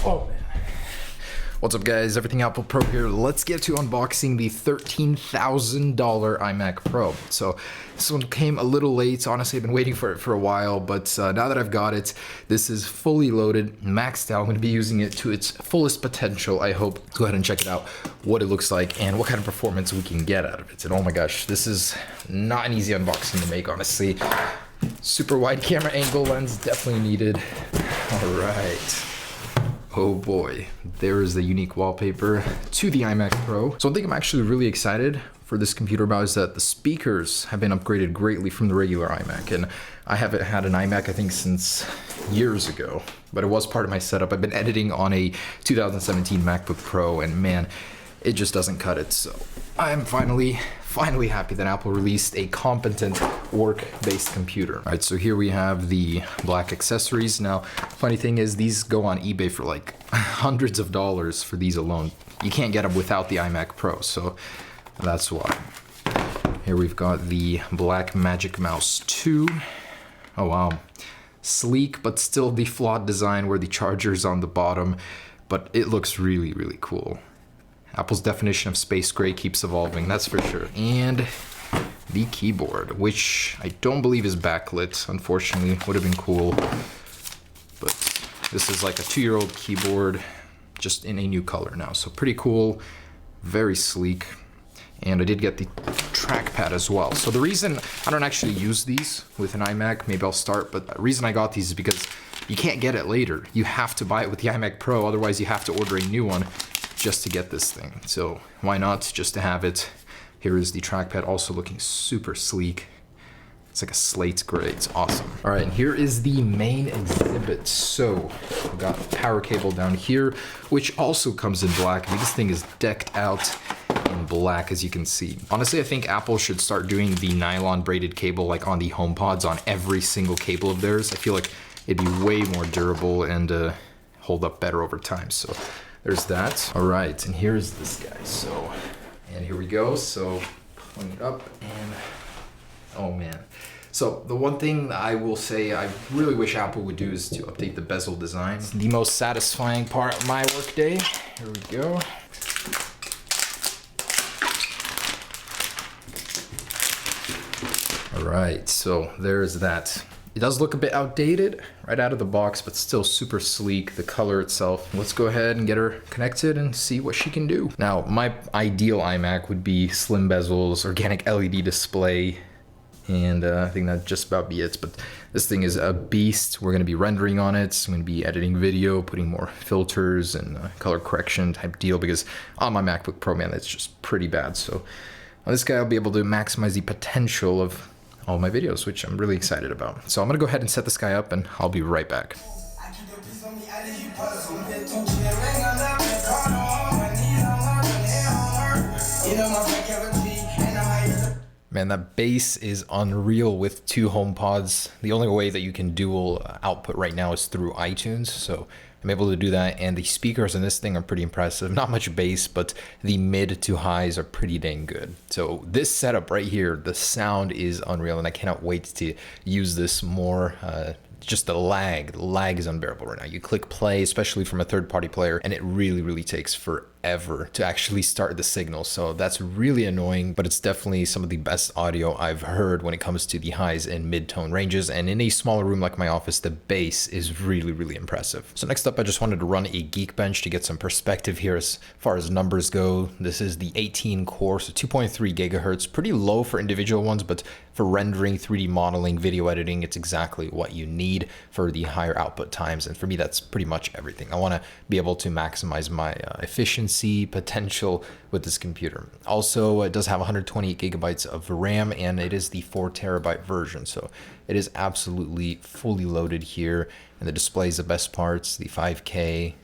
Oh man. What's up guys, Everything Apple Pro here. Let's get to unboxing the $13,000 iMac Pro. So this one came a little late. Honestly, I've been waiting for it for a while, but now that I've got it, this is fully loaded, maxed out. I'm gonna be using it to its fullest potential, I hope. Let's go ahead and check it out, what it looks like and what kind of performance we can get out of it. And oh my gosh, this is not an easy unboxing to make, honestly. Super wide camera angle lens, definitely needed. All right. Oh boy, there is the unique wallpaper to the iMac Pro. So one thing I'm actually really excited for this computer about is that the speakers have been upgraded greatly from the regular iMac. And I haven't had an iMac, I think, since years ago, but it was part of my setup. I've been editing on a 2017 MacBook Pro and man, it just doesn't cut it. So I'm finally happy that Apple released a competent work-based computer. All right, so here we have the black accessories. Now, funny thing is these go on eBay for like hundreds of dollars for these alone. You can't get them without the iMac Pro, so that's why. Here we've got the black Magic Mouse 2. Oh wow, sleek, but still the flawed design where the charger's on the bottom, but it looks really, really cool. Apple's definition of space gray keeps evolving, that's for sure. And the keyboard, which I don't believe is backlit, unfortunately. Would have been cool. But this is like a 2-year-old keyboard, just in a new color now. So pretty cool, very sleek. And I did get the trackpad as well. So the reason I don't actually use these with an iMac, maybe I'll start, but the reason I got these is because you can't get it later. You have to buy it with the iMac Pro, otherwise you have to order a new one just to get this thing. So why not just to have it. Here is the trackpad, also looking super sleek. It's like a slate gray, it's awesome. All right, and here is the main exhibit. So we've got the power cable down here, which also comes in black. I mean, this thing is decked out in black, as you can see. Honestly, I think Apple should start doing the nylon braided cable like on the HomePods on every single cable of theirs. I feel like it'd be way more durable and hold up better over time. So there's that. All right, and here's this guy. So, and here we go. So pulling it up and, oh man. So the one thing that I will say I really wish Apple would do is to update the bezel design. It's the most satisfying part of my workday. Here we go. All right, so there's that. It does look a bit outdated right out of the box, but still super sleek, the color itself. Let's go ahead and get her connected and see what she can do. Now, my ideal iMac would be slim bezels, organic LED display, and I think that'd just about be it. But this thing is a beast. We're gonna be rendering on it. I'm gonna be editing video, putting more filters and color correction type deal, because on my MacBook Pro, man, it's just pretty bad. So on this guy, I'll be able to maximize the potential of all my videos, which I'm really excited about. So I'm gonna go ahead and set this guy up and I'll be right back. Man, that bass is unreal with 2 HomePods. The only way that you can dual output right now is through iTunes, so I'm able to do that, and the speakers in this thing are pretty impressive. Not much bass, but the mid to highs are pretty dang good. So this setup right here, the sound is unreal, and I cannot wait to use this more. Just the lag is unbearable right now. You click play, especially from a third-party player, and it really takes forever to actually start the signal. So that's really annoying, but it's definitely some of the best audio I've heard when it comes to the highs and mid-tone ranges. And in a smaller room like my office, the bass is really impressive. So next up, I just wanted to run a Geekbench to get some perspective here as far as numbers go. This is the 18 core, so 2.3 gigahertz, pretty low for individual ones, but for rendering, 3D modeling, video editing, it's exactly what you need for the higher output times. And for me, that's pretty much everything. I want to be able to maximize my efficiency potential with this computer. Also, it does have 128 gigabytes of RAM, and it is the 4 terabyte version. So it is absolutely fully loaded here. And the display is the best parts, the 5K,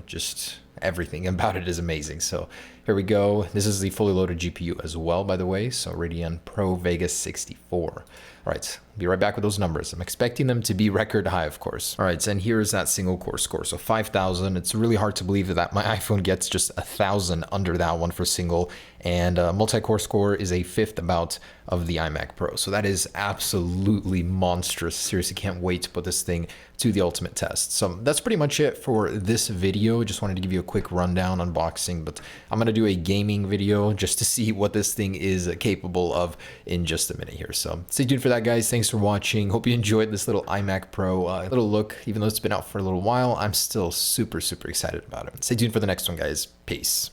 just everything about it is amazing. So here we go. This is the fully loaded GPU as well, by the way. So Radeon Pro Vega 64. All All right, be right back with those numbers. I'm expecting them to be record high, of course. All right, and here's that single core score. So 5,000. It's really hard to believe that my iPhone gets just 1,000 under that one for single. And multi-core score is a fifth about of the iMac Pro. So that is absolutely monstrous. Seriously, can't wait to put this thing to the ultimate test. So that's pretty much it for this video. Just wanted to give you a quick rundown unboxing, but I'm gonna do a gaming video just to see what this thing is capable of in just a minute here. So stay tuned for that, guys. Thanks for watching. Hope you enjoyed this little iMac Pro little look. Even though it's been out for a little while, I'm still super excited about it. Stay tuned for the next one, guys. Peace.